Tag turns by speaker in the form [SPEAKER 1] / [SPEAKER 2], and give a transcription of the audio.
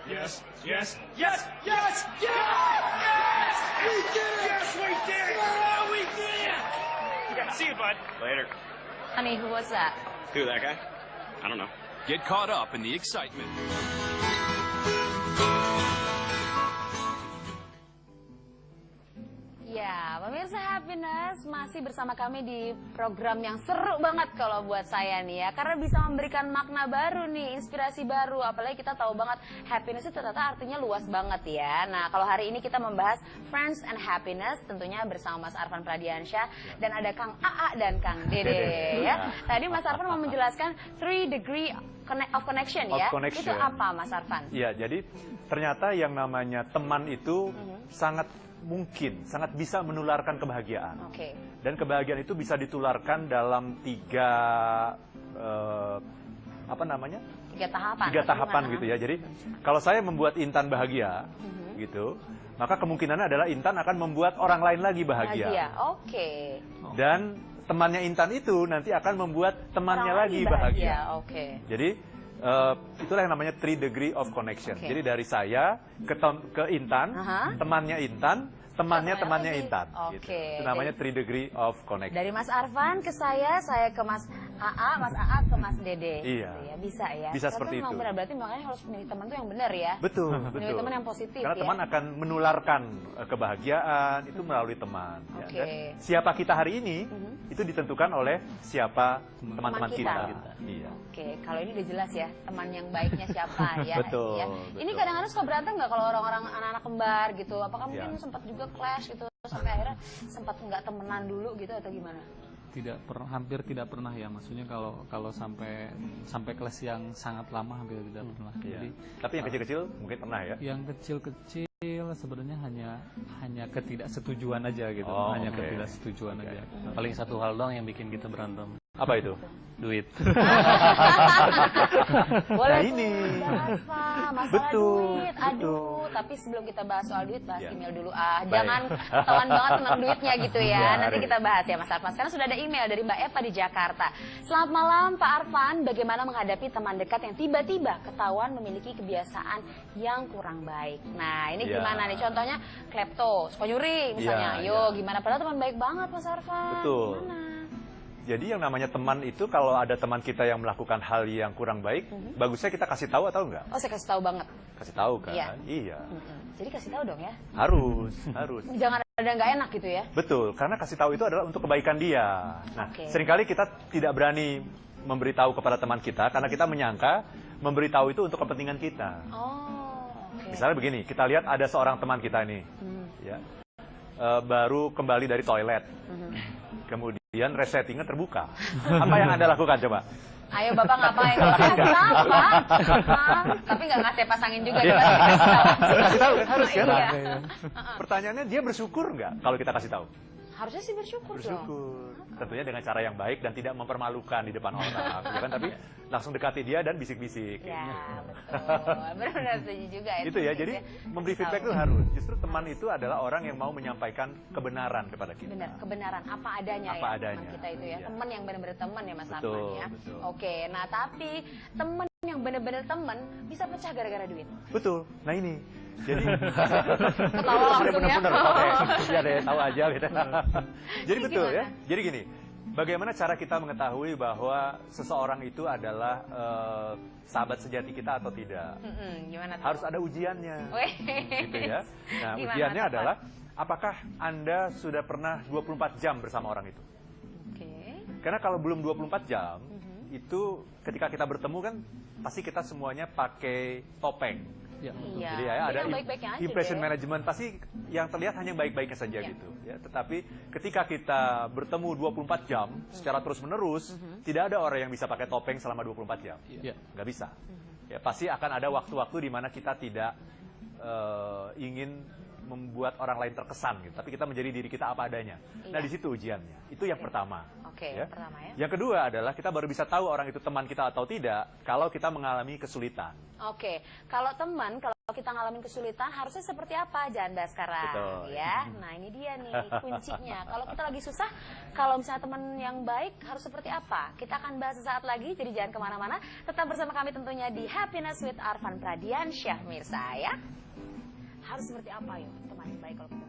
[SPEAKER 1] Yes, yes, yes, yes, yes, yes! We did it! Yes, we did it! Yeah, we did it! Yeah, see you, bud. Later.
[SPEAKER 2] Honey, who was that?
[SPEAKER 1] Who, that guy? I don't know.
[SPEAKER 3] Get caught up in the excitement.
[SPEAKER 2] Ya, pemirsa Happiness masih bersama kami di program yang seru banget kalau buat saya nih ya. Karena bisa memberikan makna baru nih, inspirasi baru. Apalagi kita tahu banget happiness itu ternyata artinya luas banget ya. Nah, kalau hari ini kita membahas Friends and Happiness tentunya bersama Mas Arfan Pradiansyah. Dan ada Kang AA dan Kang Dede ya. Tadi Mas Arfan mau menjelaskan 3 degree of connection ya. Itu apa Mas Arfan?
[SPEAKER 4] Iya, jadi ternyata yang namanya teman itu sangat mungkin, sangat bisa menularkan kebahagiaan.
[SPEAKER 2] Oke.
[SPEAKER 4] Dan kebahagiaan itu bisa ditularkan dalam 3 tahapan gitu ya. Jadi kalau saya membuat Intan bahagia gitu, maka kemungkinannya adalah Intan akan membuat orang lain lagi bahagia.
[SPEAKER 2] Oke.
[SPEAKER 4] Dan temannya Intan itu nanti akan membuat temannya lagi bahagia.
[SPEAKER 2] Oke.
[SPEAKER 4] Jadi itulah yang namanya 3 degree of connection. Jadi dari saya ke Intan, temannya Intan, temannya Intan. Gitu. Itu namanya 3 degree of connection.
[SPEAKER 2] Dari Mas Arfan ke saya ke Mas AA, Mas AA ke Mas Dede.
[SPEAKER 4] Iya.
[SPEAKER 2] Gitu ya. Bisa ya.
[SPEAKER 4] Bisa seperti itu.
[SPEAKER 2] Benar, berarti makanya harus memilih teman tuh yang benar ya.
[SPEAKER 4] Betul,
[SPEAKER 2] Memilih teman yang positif.
[SPEAKER 4] Karena
[SPEAKER 2] ya.
[SPEAKER 4] teman akan menularkan kebahagiaan itu melalui teman. Ya. Dan siapa kita hari ini itu ditentukan oleh siapa teman-teman kita. Iya.
[SPEAKER 2] Oke, kalau ini udah jelas ya, teman yang baiknya siapa ya.
[SPEAKER 4] Betul,
[SPEAKER 2] ya.
[SPEAKER 4] betul.
[SPEAKER 2] Ini kadang-kadang suka berantem nggak kalau orang-orang anak-anak kembar gitu? Apakah mungkin sempat juga clash gitu sampai akhirnya sempat nggak temenan dulu gitu atau gimana?
[SPEAKER 5] Hampir tidak pernah ya, maksudnya kalau sampai kelas yang sangat lama hampir tidak pernah. Jadi,
[SPEAKER 4] tapi yang kecil-kecil mungkin pernah ya?
[SPEAKER 5] Yang kecil-kecil sebenarnya hanya ketidaksetujuan aja gitu, hanya ketidaksetujuan aja.
[SPEAKER 6] Paling satu hal doang yang bikin kita berantem.
[SPEAKER 4] Apa itu?
[SPEAKER 6] Duit.
[SPEAKER 2] Boleh
[SPEAKER 4] nah ini.
[SPEAKER 2] bahas Pak, masalah
[SPEAKER 4] Betul,
[SPEAKER 2] duit. Aduh,
[SPEAKER 4] betul.
[SPEAKER 2] tapi sebelum kita bahas soal duit, bahas
[SPEAKER 4] Ya.
[SPEAKER 2] email dulu. Jangan ketahuan banget tentang duitnya gitu ya. Nanti
[SPEAKER 4] Mari.
[SPEAKER 2] kita bahas ya Mas Arfan. Sekarang sudah ada email dari Mbak Eva di Jakarta. Selamat malam Pak Arfan, bagaimana menghadapi teman dekat yang tiba-tiba ketahuan memiliki kebiasaan yang kurang baik? Nah, ini gimana nih? Contohnya klepto, suka nyuri misalnya. Gimana? Padahal teman baik banget Mas Arfan.
[SPEAKER 4] Betul.
[SPEAKER 2] Gimana?
[SPEAKER 4] Jadi yang namanya teman itu kalau ada teman kita yang melakukan hal yang kurang baik, bagusnya kita kasih tahu atau enggak?
[SPEAKER 2] Oh, saya kasih tahu banget.
[SPEAKER 4] Kasih tahu kan?
[SPEAKER 2] Iya.
[SPEAKER 4] Iya.
[SPEAKER 2] Jadi kasih tahu dong ya.
[SPEAKER 4] Harus.
[SPEAKER 2] Jangan ada nggak enak gitu ya.
[SPEAKER 4] Betul, karena kasih tahu itu adalah untuk kebaikan dia. Nah, seringkali kita tidak berani memberitahu kepada teman kita karena kita menyangka memberitahu itu untuk kepentingan kita. Misalnya begini, kita lihat ada seorang teman kita nih, ya, baru kembali dari toilet. Kemudian resettingnya terbuka. Apa yang Anda lakukan coba?
[SPEAKER 2] Ayo Bapak ngapain? Apa? Tapi nggak ngasih pasangin juga.
[SPEAKER 4] Kasih tahu kan harus kan?
[SPEAKER 2] Iya.
[SPEAKER 4] Pertanyaannya dia bersyukur nggak kalau kita kasih tahu?
[SPEAKER 2] Harusnya sih bersyukur dong.
[SPEAKER 4] Tentunya dengan cara yang baik dan tidak mempermalukan di depan orang, ya kan? Tapi langsung dekati dia dan bisik-bisik.
[SPEAKER 2] Ya, betul. Benar-benar setuju juga ya.
[SPEAKER 4] Itu ya, jadi memberi feedback itu harus. Justru teman itu adalah orang yang mau menyampaikan kebenaran kepada kita.
[SPEAKER 2] Benar, kebenaran apa adanya
[SPEAKER 4] apa
[SPEAKER 2] ya
[SPEAKER 4] adanya.
[SPEAKER 2] teman kita itu ya.
[SPEAKER 4] Iya.
[SPEAKER 2] Teman yang benar-benar teman ya Mas
[SPEAKER 4] Betul,
[SPEAKER 2] Arfan ya.
[SPEAKER 4] betul.
[SPEAKER 2] Oke, nah tapi teman yang benar-benar teman bisa pecah gara-gara duit.
[SPEAKER 4] Betul. Nah ini. Jadi
[SPEAKER 2] Ketawa langsung ya.
[SPEAKER 4] bener-bener ya deh, tahu aja gitu. Jadi betul
[SPEAKER 2] gimana?
[SPEAKER 4] ya. Jadi gini, bagaimana cara kita mengetahui bahwa seseorang itu adalah sahabat sejati kita atau tidak?
[SPEAKER 2] Gimana tuh?
[SPEAKER 4] Harus ada ujiannya. Gitu ya. Nah,
[SPEAKER 2] Gimana,
[SPEAKER 4] ujiannya
[SPEAKER 2] Mas
[SPEAKER 4] adalah apakah Anda sudah pernah 24 jam bersama orang itu? Karena kalau belum 24 jam, itu ketika kita bertemu kan pasti kita semuanya pakai topeng.
[SPEAKER 5] Ya,
[SPEAKER 2] Iya.
[SPEAKER 4] Jadi ya, ada
[SPEAKER 2] yang baik-baiknya aja
[SPEAKER 4] impression
[SPEAKER 2] deh.
[SPEAKER 4] management, pasti yang terlihat hanya baik-baiknya saja gitu ya. Tetapi ketika kita bertemu 24 jam secara terus-menerus, tidak ada orang yang bisa pakai topeng selama 24 jam. Nggak bisa. Ya, pasti akan ada waktu-waktu di mana kita tidak ingin membuat orang lain terkesan gitu, tapi kita menjadi diri kita apa adanya. Nah, di situ ujiannya. Itu yang pertama.
[SPEAKER 2] Yang pertama ya.
[SPEAKER 4] Yang kedua adalah kita baru bisa tahu orang itu teman kita atau tidak kalau kita mengalami kesulitan.
[SPEAKER 2] Kalau teman, kalau kita ngalamin kesulitan harusnya seperti apa Janda sekarang?
[SPEAKER 4] Betul.
[SPEAKER 2] Ya. Nah, ini dia nih kuncinya. Kalau kita lagi susah, kalau misalnya teman yang baik harus seperti apa? Kita akan bahas sesaat lagi, jadi jangan kemana-mana. Tetap bersama kami tentunya di Happiness with Arfan Pradiansyah, mirsa ya. Harus seperti apa yuk teman yang baik kalau ketemu?